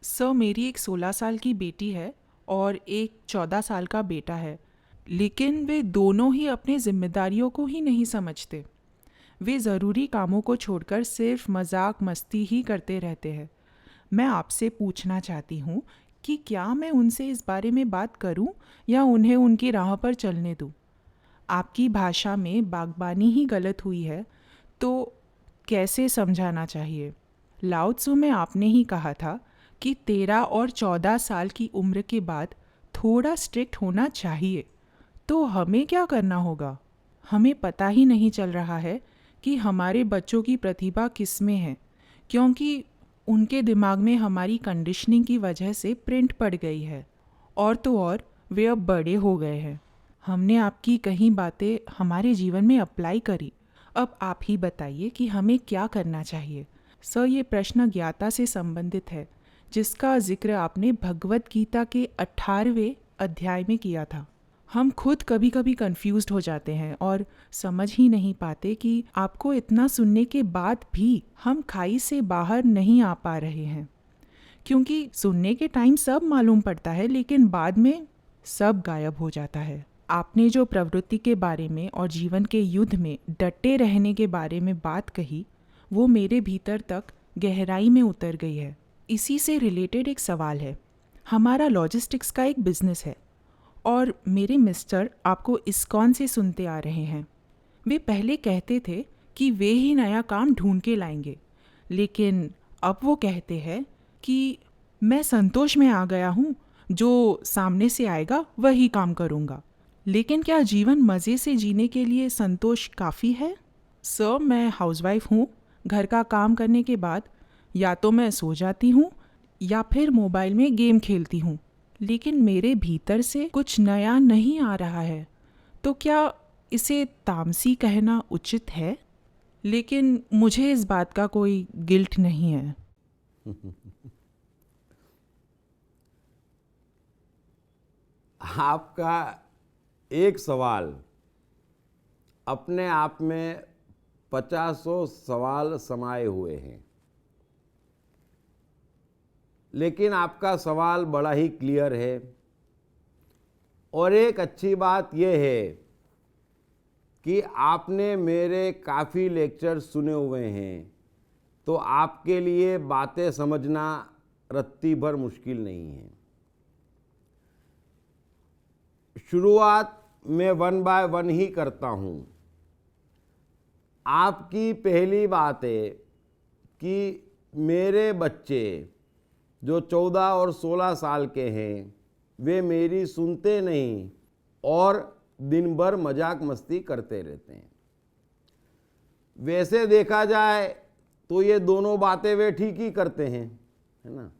Sir, मेरी एक 16 साल की बेटी है और एक 14 साल का बेटा है, लेकिन वे दोनों ही अपनी जिम्मेदारियों को ही नहीं समझते। वे ज़रूरी कामों को छोड़कर सिर्फ मजाक मस्ती ही करते रहते हैं। मैं आपसे पूछना चाहती हूँ कि क्या मैं उनसे इस बारे में बात करूँ या उन्हें उनकी राह पर चलने दूँ। आपकी भाषा में बागबानी ही गलत हुई है, तो कैसे समझाना चाहिए? लाओ त्सू में आपने ही कहा था कि 13 और 14 साल की उम्र के बाद थोड़ा स्ट्रिक्ट होना चाहिए। तो हमें क्या करना होगा? हमें पता ही नहीं चल रहा है कि हमारे बच्चों की प्रतिभा किस में है, क्योंकि उनके दिमाग में हमारी कंडीशनिंग की वजह से प्रिंट पड़ गई है। और तो और वे अब बड़े हो गए हैं। हमने आपकी कई बातें हमारे जीवन में अप्लाई करी। अब आप ही बताइए कि हमें क्या करना चाहिए। सर, ये प्रश्न ज्ञाता से संबंधित है, जिसका जिक्र आपने भगवत गीता के 18वें अध्याय में किया था। हम खुद कभी कभी कंफ्यूज्ड हो जाते हैं और समझ ही नहीं पाते कि आपको इतना सुनने के बाद भी हम खाई से बाहर नहीं आ पा रहे हैं, क्योंकि सुनने के टाइम सब मालूम पड़ता है लेकिन बाद में सब गायब हो जाता है। आपने जो प्रवृत्ति के बारे में और जीवन के युद्ध में डटे रहने के बारे में बात कही, वो मेरे भीतर तक गहराई में उतर गई है। इसी से रिलेटेड एक सवाल है। हमारा लॉजिस्टिक्स का एक बिजनेस है और मेरे मिस्टर आपको इस्कॉन से सुनते आ रहे हैं। वे पहले कहते थे कि वे ही नया काम ढूंढ के लाएंगे, लेकिन अब वो कहते हैं कि मैं संतोष में आ गया हूँ, जो सामने से आएगा वही काम करूँगा। लेकिन क्या जीवन मज़े से जीने के लिए संतोष काफ़ी है? सर, मैं हाउसवाइफ हूँ। घर का काम करने के बाद या तो मैं सो जाती हूँ या फिर मोबाइल में गेम खेलती हूँ, लेकिन मेरे भीतर से कुछ नया नहीं आ रहा है। तो क्या इसे तामसी कहना उचित है? लेकिन मुझे इस बात का कोई गिल्ट नहीं है। आपका एक सवाल अपने आप में 50 सवाल समाये हुए हैं, लेकिन आपका सवाल बड़ा ही क्लियर है। और एक अच्छी बात यह है कि आपने मेरे काफ़ी लेक्चर सुने हुए हैं, तो आपके लिए बातें समझना रत्ती भर मुश्किल नहीं है। शुरुआत मैं 1 बाय 1 ही करता हूँ। आपकी पहली बात है कि मेरे बच्चे जो 14 और 16 साल के हैं, वे मेरी सुनते नहीं और दिन भर मजाक मस्ती करते रहते हैं। वैसे देखा जाए तो ये दोनों बातें वे ठीक ही करते हैं, है ना,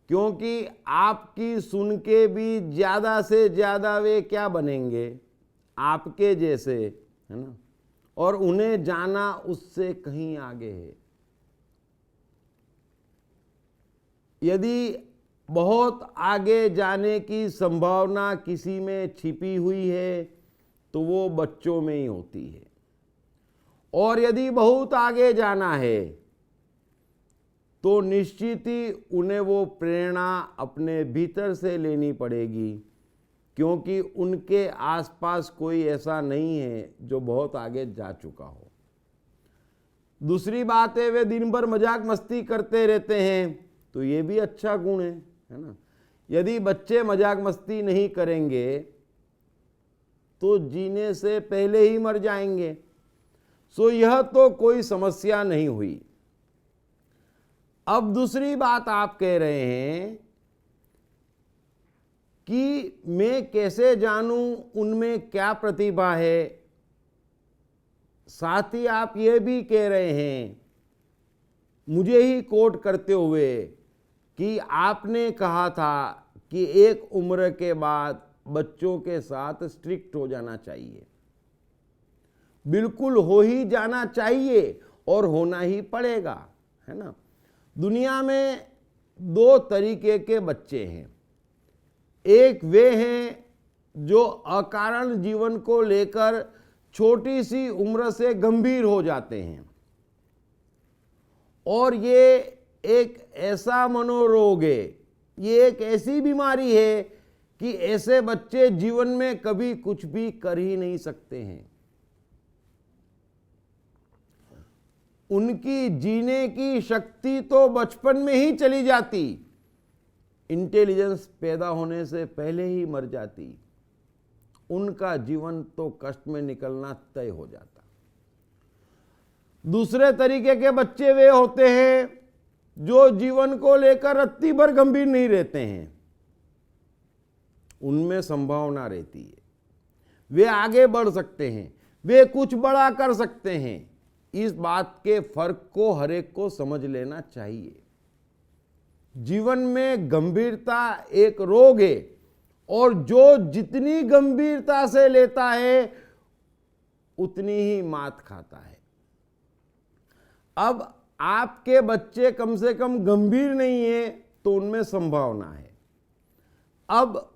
क्योंकि आपकी सुन के भी ज़्यादा से ज़्यादा वे क्या बनेंगे, आपके जैसे, है ना, और उन्हें जाना उससे कहीं आगे है। यदि बहुत आगे जाने की संभावना किसी में छिपी हुई है तो वो बच्चों में ही होती है, और यदि बहुत आगे जाना है तो निश्चित ही उन्हें वो प्रेरणा अपने भीतर से लेनी पड़ेगी, क्योंकि उनके आसपास कोई ऐसा नहीं है जो बहुत आगे जा चुका हो। दूसरी बात है, वे दिन भर मजाक मस्ती करते रहते हैं, तो ये भी अच्छा गुण है ना। यदि बच्चे मजाक मस्ती नहीं करेंगे तो जीने से पहले ही मर जाएंगे। सो यह तो कोई समस्या नहीं हुई। अब दूसरी बात आप कह रहे हैं कि मैं कैसे जानूं उनमें क्या प्रतिभा है। साथ ही आप ये भी कह रहे हैं, मुझे ही कोट करते हुए, कि आपने कहा था कि एक उम्र के बाद बच्चों के साथ स्ट्रिक्ट हो जाना चाहिए। बिल्कुल हो ही जाना चाहिए और होना ही पड़ेगा, है ना। दुनिया में 2 तरीके के बच्चे हैं। एक वे हैं जो अकारण जीवन को लेकर छोटी सी उम्र से गंभीर हो जाते हैं, और ये एक ऐसा मनोरोग है, ये एक ऐसी बीमारी है कि ऐसे बच्चे जीवन में कभी कुछ भी कर ही नहीं सकते हैं। उनकी जीने की शक्ति तो बचपन में ही चली जाती, इंटेलिजेंस पैदा होने से पहले ही मर जाती, उनका जीवन तो कष्ट में निकलना तय हो जाता। दूसरे तरीके के बच्चे वे होते हैं जो जीवन को लेकर रत्ती भर गंभीर नहीं रहते हैं, उनमें संभावना रहती है, वे आगे बढ़ सकते हैं, वे कुछ बड़ा कर सकते हैं। इस बात के फर्क को हर एक को समझ लेना चाहिए। जीवन में गंभीरता एक रोग है और जो जितनी गंभीरता से लेता है उतनी ही मात खाता है। अब आपके बच्चे कम से कम गंभीर नहीं है तो उनमें संभावना है। अब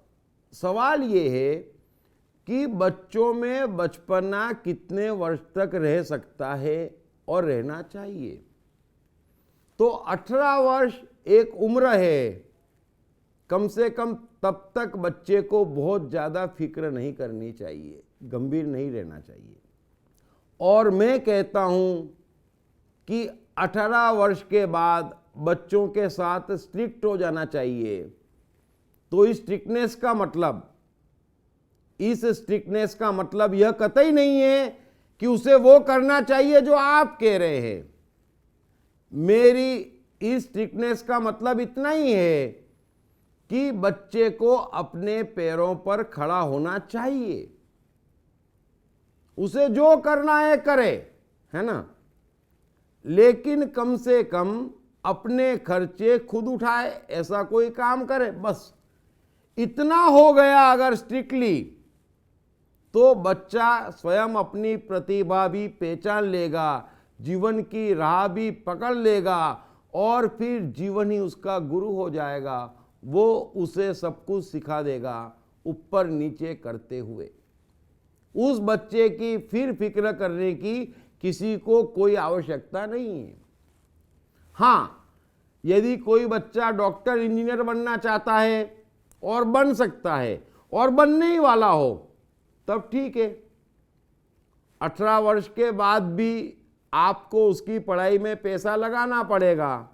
सवाल यह है कि बच्चों में बचपना कितने वर्ष तक रह सकता है और रहना चाहिए। तो 18 वर्ष एक उम्र है, कम से कम तब तक बच्चे को बहुत ज़्यादा फिक्र नहीं करनी चाहिए, गंभीर नहीं रहना चाहिए। और मैं कहता हूं कि 18 वर्ष के बाद बच्चों के साथ स्ट्रिक्ट हो जाना चाहिए। तो इस स्ट्रिक्टनेस का मतलब यह कतई नहीं है कि उसे वो करना चाहिए जो आप कह रहे हैं। मेरी इस स्ट्रिक्टनेस का मतलब इतना ही है कि बच्चे को अपने पैरों पर खड़ा होना चाहिए, उसे जो करना है करे, है ना, लेकिन कम से कम अपने खर्चे खुद उठाए, ऐसा कोई काम करे। बस इतना हो गया अगर स्ट्रिक्टली, तो बच्चा स्वयं अपनी प्रतिभा भी पहचान लेगा, जीवन की राह भी पकड़ लेगा और फिर जीवन ही उसका गुरु हो जाएगा। वो उसे सब कुछ सिखा देगा ऊपर नीचे करते हुए। उस बच्चे की फिर फिक्र करने की किसी को कोई आवश्यकता नहीं है। हाँ, यदि कोई बच्चा डॉक्टर इंजीनियर बनना चाहता है और बन सकता है और बनने ही वाला हो, तब ठीक है। 18 वर्ष के बाद भी आपको उसकी पढ़ाई में पैसा लगाना पड़ेगा,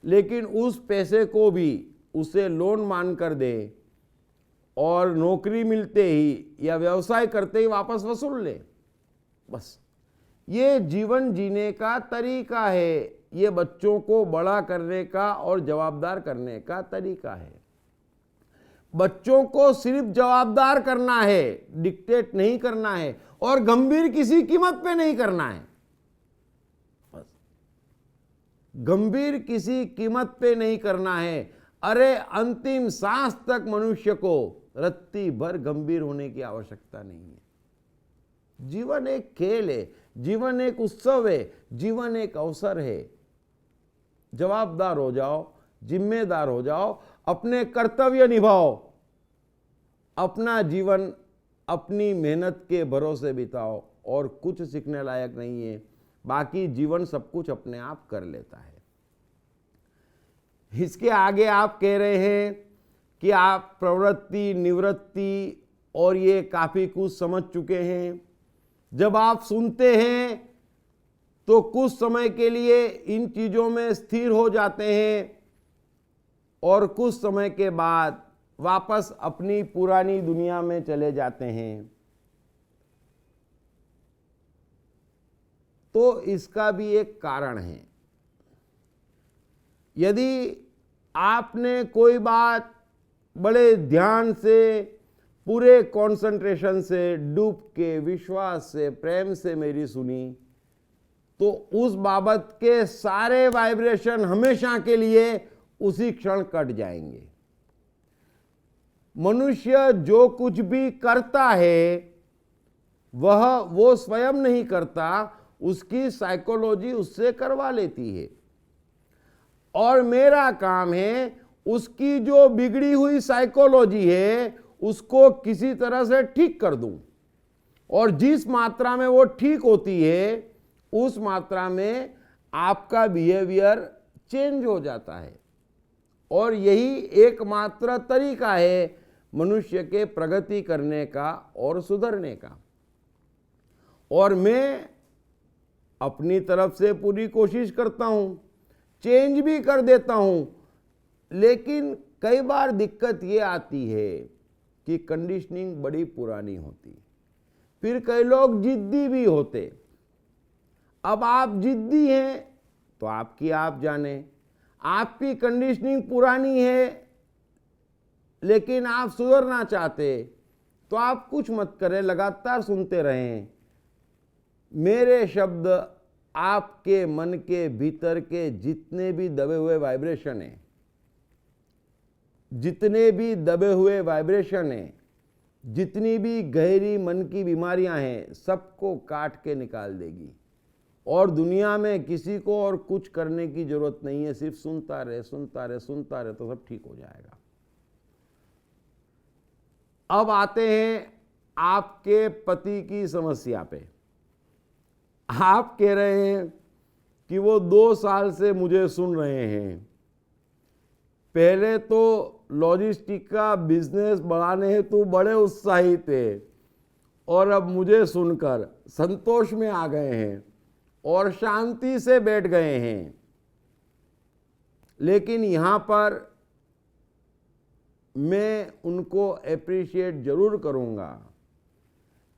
लेकिन उस पैसे को भी उसे लोन मान कर दे और नौकरी मिलते ही या व्यवसाय करते ही वापस वसूल ले। बस ये जीवन जीने का तरीका है, ये बच्चों को बड़ा करने का और जवाबदार करने का तरीका है। बच्चों को सिर्फ जवाबदार करना है, डिक्टेट नहीं करना है, और गंभीर किसी कीमत पे नहीं करना है। बस गंभीर किसी कीमत पे नहीं करना है। अरे अंतिम सांस तक मनुष्य को रत्ती भर गंभीर होने की आवश्यकता नहीं है। जीवन एक खेल है, जीवन एक उत्सव है, जीवन एक अवसर है। जवाबदार हो जाओ, जिम्मेदार हो जाओ, अपने कर्तव्य निभाओ, अपना जीवन अपनी मेहनत के भरोसे बिताओ और कुछ सीखने लायक नहीं है। बाकी जीवन सब कुछ अपने आप कर लेता है। इसके आगे आप कह रहे हैं कि आप प्रवृत्ति, निवृत्ति और ये काफी कुछ समझ चुके हैं। जब आप सुनते हैं तो कुछ समय के लिए इन चीजों में स्थिर हो जाते हैं और कुछ समय के बाद वापस अपनी पुरानी दुनिया में चले जाते हैं। तो इसका भी एक कारण है। यदि आपने कोई बात बड़े ध्यान से, पूरे कंसंट्रेशन से, डूब के, विश्वास से, प्रेम से मेरी सुनी, तो उस बाबत के सारे वाइब्रेशन हमेशा के लिए उसी क्षण कट जाएंगे। मनुष्य जो कुछ भी करता है वो स्वयं नहीं करता, उसकी साइकोलॉजी उससे करवा लेती है। और मेरा काम है उसकी जो बिगड़ी हुई साइकोलॉजी है उसको किसी तरह से ठीक कर दूं, और जिस मात्रा में वो ठीक होती है उस मात्रा में आपका बिहेवियर चेंज हो जाता है। और यही एकमात्र तरीका है मनुष्य के प्रगति करने का और सुधरने का। और मैं अपनी तरफ से पूरी कोशिश करता हूं, चेंज भी कर देता हूं, लेकिन कई बार दिक्कत ये आती है कि कंडीशनिंग बड़ी पुरानी होती। फिर कई लोग जिद्दी भी होते। अब आप जिद्दी हैं तो आपकी आप जाने, आपकी कंडीशनिंग पुरानी है लेकिन आप सुधरना चाहते, तो आप कुछ मत करें, लगातार सुनते रहें। मेरे शब्द आपके मन के भीतर के जितने भी दबे हुए वाइब्रेशन हैं, जितने भी दबे हुए वाइब्रेशन हैं, जितनी भी गहरी मन की बीमारियां हैं, सबको काट के निकाल देगी। और दुनिया में किसी को और कुछ करने की जरूरत नहीं है, सिर्फ सुनता रहे, सुनता रहे, सुनता रहे, तो सब ठीक हो जाएगा। अब आते हैं आपके पति की समस्या पे। आप कह रहे हैं कि वो 2 साल से मुझे सुन रहे हैं। पहले तो लॉजिस्टिक का बिजनेस बढ़ाने हेतु बड़े उत्साही थे, और अब मुझे सुनकर संतोष में आ गए हैं और शांति से बैठ गए हैं। लेकिन यहाँ पर मैं उनको अप्रिशिएट जरूर करूँगा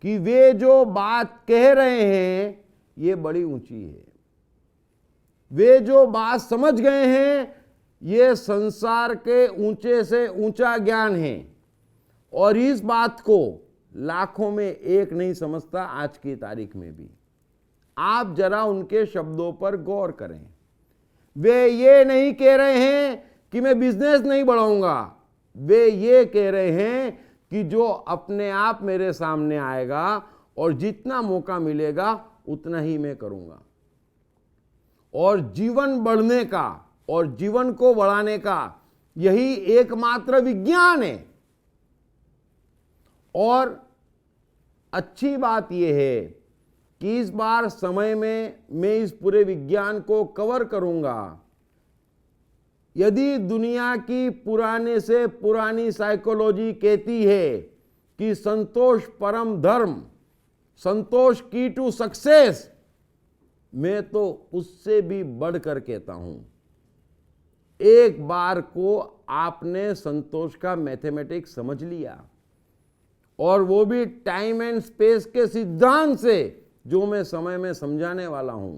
कि वे जो बात कह रहे हैं ये बड़ी ऊंची है। वे जो बात समझ गए हैं ये संसार के ऊंचे से ऊंचा ज्ञान है, और इस बात को लाखों में एक नहीं समझता आज की तारीख में भी। आप जरा उनके शब्दों पर गौर करें। वे ये नहीं कह रहे हैं कि मैं बिजनेस नहीं बढ़ाऊंगा, वे ये कह रहे हैं कि जो अपने आप मेरे सामने आएगा और जितना मौका मिलेगा उतना ही मैं करूंगा। और जीवन बढ़ने का और जीवन को बढ़ाने का यही एकमात्र विज्ञान है। और अच्छी बात यह है कि इस बार समय में मैं इस पूरे विज्ञान को कवर करूंगा। यदि दुनिया की पुराने से पुरानी साइकोलॉजी कहती है कि संतोष परम धर्म, संतोष की टू सक्सेस, मैं तो उससे भी बढ़कर कहता हूं। एक बार को आपने संतोष का मैथमेटिक्स समझ लिया, और वो भी टाइम एंड स्पेस के सिद्धांत से, जो मैं समय में समझाने वाला हूं,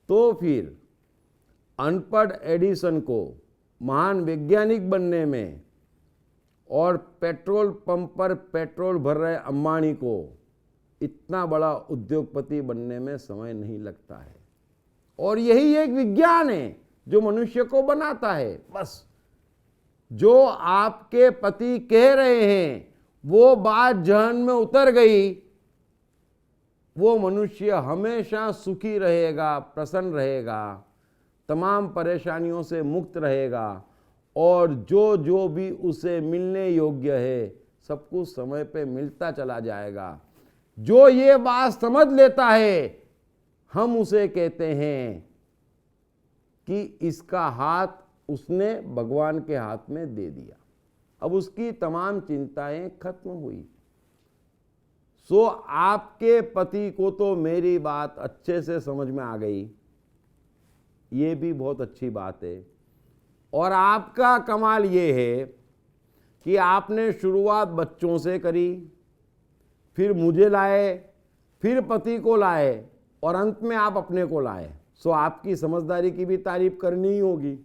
तो फिर अनपढ़ एडिसन को महान वैज्ञानिक बनने में और पेट्रोल पंप पर पेट्रोल भर रहे अंबानी को इतना बड़ा उद्योगपति बनने में समय नहीं लगता है। और यही एक विज्ञान है जो मनुष्य को बनाता है। बस जो आपके पति कह रहे हैं वो बात जहन में उतर गई, वो मनुष्य हमेशा सुखी रहेगा, प्रसन्न रहेगा, तमाम परेशानियों से मुक्त रहेगा, और जो जो भी उसे मिलने योग्य है सब कुछ समय पे मिलता चला जाएगा। जो ये बात समझ लेता है, हम उसे कहते हैं कि इसका हाथ उसने भगवान के हाथ में दे दिया, अब उसकी तमाम चिंताएं खत्म हुई। सो आपके पति को तो मेरी बात अच्छे से समझ में आ गई, ये भी बहुत अच्छी बात है। और आपका कमाल ये है कि आपने शुरुआत बच्चों से करी, फिर मुझे लाए, फिर पति को लाए, और अंत में आप अपने को लाए। सो आपकी समझदारी की भी तारीफ करनी ही होगी।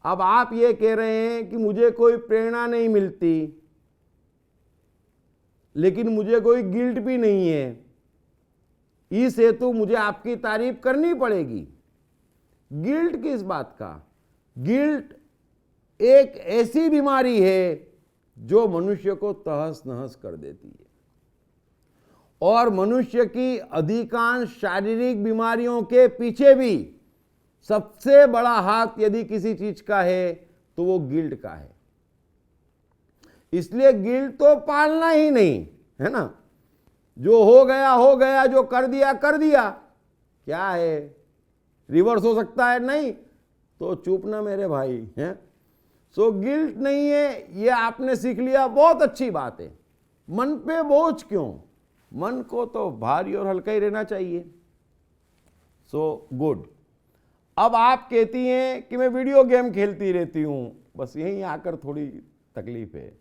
अब आप ये कह रहे हैं कि मुझे कोई प्रेरणा नहीं मिलती, लेकिन मुझे कोई गिल्ट भी नहीं है, इस हेतु मुझे आपकी तारीफ करनी पड़ेगी। गिल्ट किस बात का? गिल्ट एक ऐसी बीमारी है जो मनुष्य को तहस नहस कर देती है। और मनुष्य की अधिकांश शारीरिक बीमारियों के पीछे भी सबसे बड़ा हाथ यदि किसी चीज का है तो वो गिल्ट का है। इसलिए गिल्ट तो पालना ही नहीं है ना, जो हो गया, जो कर दिया। क्या है, रिवर्स हो सकता है नहीं, तो चुप ना मेरे भाई हैं। सो गिल्ट नहीं है, ये आपने सीख लिया, बहुत अच्छी बात है। मन पे बोझ क्यों, मन को तो भारी और हल्का ही रहना चाहिए। So good. अब आप कहती हैं कि मैं वीडियो गेम खेलती रहती हूं, बस यहीं आकर थोड़ी तकलीफ है।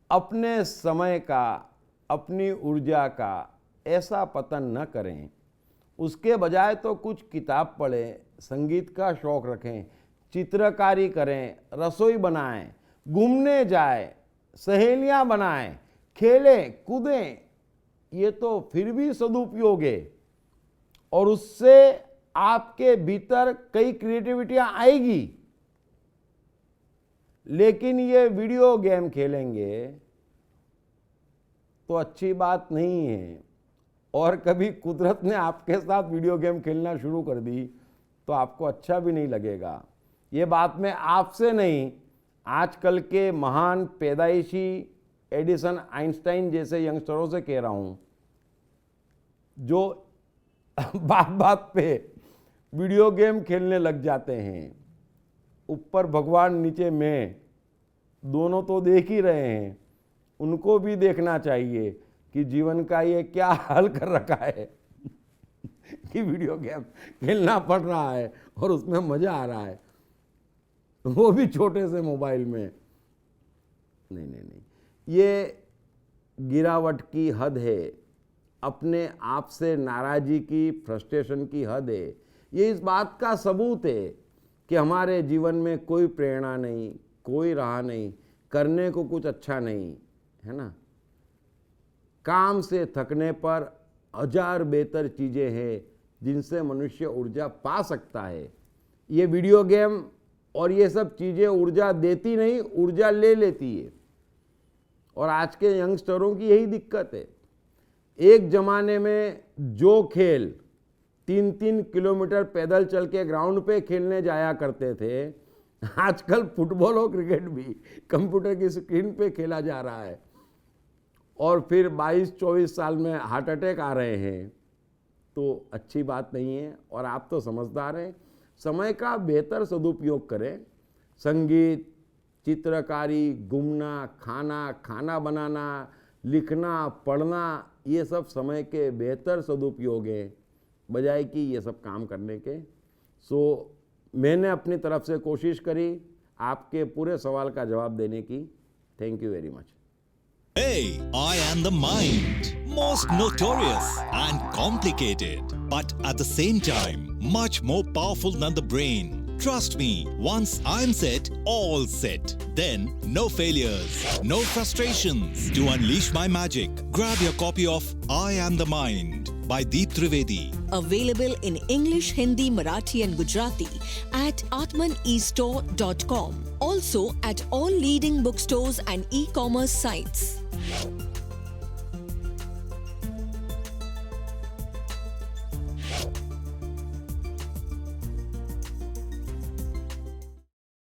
अपने समय का, अपनी ऊर्जा का ऐसा पतन न करें, उसके बजाय तो कुछ किताब पढ़ें, संगीत का शौक रखें, चित्रकारी करें, रसोई बनाएं, घूमने जाएं, सहेलियां बनाएं, खेलें कूदें। ये तो फिर भी सदुपयोग है और उससे आपके भीतर कई क्रिएटिविटियां आएगी। लेकिन ये वीडियो गेम खेलेंगे तो अच्छी बात नहीं है। और कभी कुदरत ने आपके साथ वीडियो गेम खेलना शुरू कर दी तो आपको अच्छा भी नहीं लगेगा। ये बात मैं आपसे नहीं, आजकल के महान पैदाइशी एडिसन, आइंस्टाइन जैसे यंगस्टरों से कह रहा हूं, जो बात बात पे वीडियो गेम खेलने लग जाते हैं। ऊपर भगवान नीचे मैं, दोनों तो देख ही रहे हैं, उनको भी देखना चाहिए कि जीवन का ये क्या हाल कर रखा है कि वीडियो गेम खेलना पड़ रहा है और उसमें मजा आ रहा है, वो भी छोटे से मोबाइल में। नहीं नहीं नहीं, ये गिरावट की हद है, अपने आप से नाराजी की, फ्रस्ट्रेशन की हद है। ये इस बात का सबूत है कि हमारे जीवन में कोई प्रेरणा नहीं, कोई राह नहीं, करने को कुछ अच्छा नहीं है ना। काम से थकने पर हजार बेहतर चीज़ें हैं जिनसे मनुष्य ऊर्जा पा सकता है। ये वीडियो गेम और ये सब चीज़ें ऊर्जा देती नहीं, ऊर्जा ले लेती है। और आज के यंगस्टरों की यही दिक्कत है। एक ज़माने में जो खेल 3-3 किलोमीटर पैदल चल के ग्राउंड पे खेलने जाया करते थे, आजकल फुटबॉल और क्रिकेट भी कंप्यूटर की स्क्रीन पे खेला जा रहा है। और फिर 22-24 साल में हार्ट अटैक आ रहे हैं, तो अच्छी बात नहीं है। और आप तो समझदार हैं, समय का बेहतर सदुपयोग करें। संगीत, चित्रकारी, घूमना, खाना बनाना, लिखना, पढ़ना, ये सब समय के बेहतर सदुपयोग हैं बजाय कि ये सब काम करने के। सो मैंने अपनी तरफ से कोशिश करी आपके पूरे सवाल का जवाब देने की। Thank you very much. Hey, I am the mind. Most notorious and complicated, but at the same time, much more powerful than the brain. Trust me, once I'm set, all set. Then, no failures, no frustrations. To unleash my magic, grab your copy of I Am the Mind by Deep Trivedi. Available in English, Hindi, Marathi and Gujarati at atmanestore.com. Also at all leading bookstores and e-commerce sites.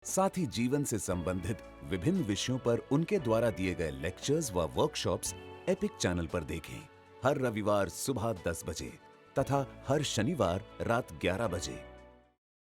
साथ ही जीवन से संबंधित विभिन्न विषयों पर उनके द्वारा दिए गए लेक्चर्स व वर्कशॉप्स एपिक चैनल पर देखें। हर रविवार सुबह 10 बजे तथा हर शनिवार रात 11 बजे।